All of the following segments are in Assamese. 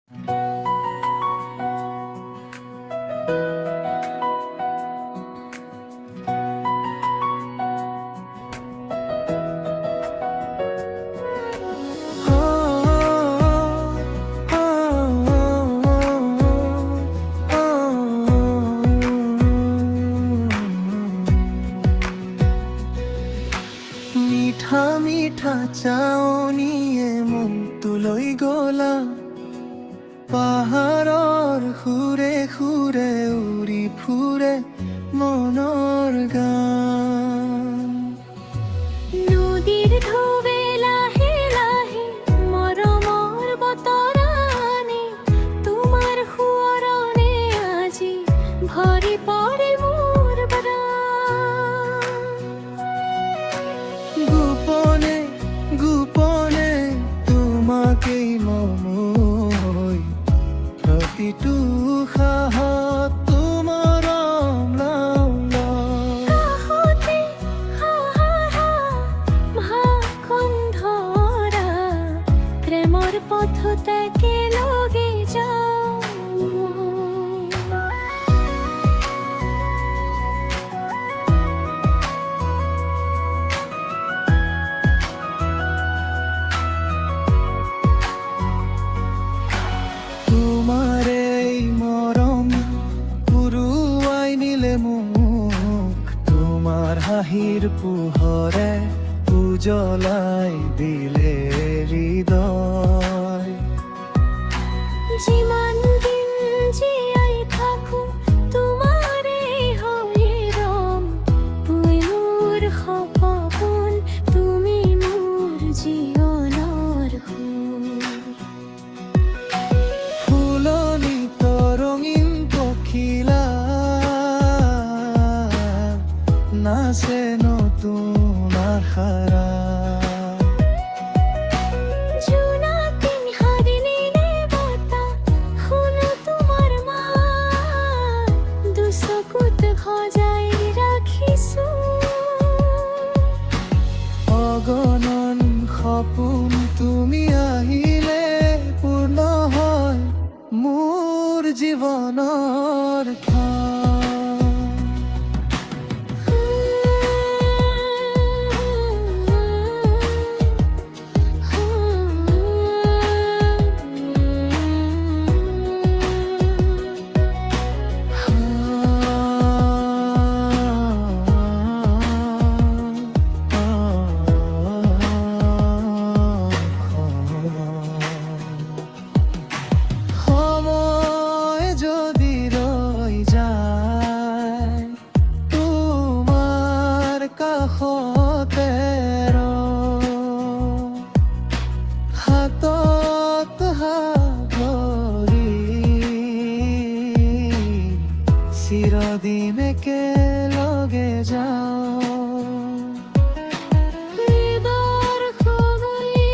মিঠা মিঠা চাউনিয়ে মন তুলৈ গলা পাহাৰৰ সুৰে সুৰে উৰি ফুৰে মনৰ গান। নদীৰ ঢৌৱে লাহে লাহে মৰমৰ বতৰানে তোমাৰ সোঁৱৰণে আজি ভৰি পৰে মোৰ প্ৰাণ। গোপনে গোপনে তোমাকেই মই প্ৰতিটো উশাহত তোমাৰ নাম লওঁ। কাষতে ভাষণ ধৰা প্ৰেমৰ পথত একেলগে যাওঁ। তোমাৰ এই মৰম পুৰুৱাই নিলে মোক, তোমাৰ হাঁহিৰ পোহৰে উজ্বলাই দিলে হৃদয়। যিমান দিন জীয়াই থাকো তোমাৰে হৈ ৰম, তুই মোৰ সপোন, তুমি মোৰ জীৱনৰ সুৰ। ফুলনিত ৰঙীন পখিলা নাচে নতুন আশাৰা। জোনাকি হাৰিলে বতাহ, শুনো তোমাৰ মাত, দুচকুত সজাই ৰাখিছো। অগণন সপোন তুমি আহিলে পূৰ্ণ হয় মোৰ জীৱনৰ ক্ষণ। সময় যদি ৰৈ যায় তোমাৰ কাষতে হাতত হাত ধৰি চিৰদিন একেলগে যাওঁ। হৃদয়ৰ খবৰি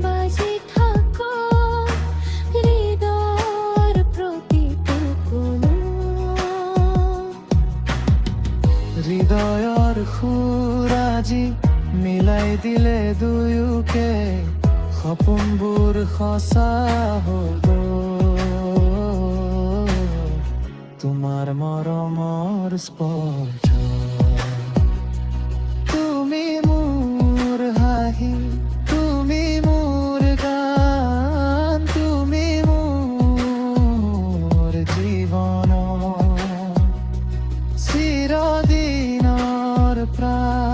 বাজি থাকক, হৃদয়ৰ প্ৰতিটো কোণত। হৃদয়ৰ সুৰ আজি মিলাই দিলে দুয়োকে, সপোনবোৰ সঁচা হ'ব। তোমাৰ মৰমৰ স্পৰ্শ, তুমি মোৰ হাঁহি, তুমি মোৰ গান, তুমি মোৰ জীৱন চিৰদিনৰ প্ৰাণ।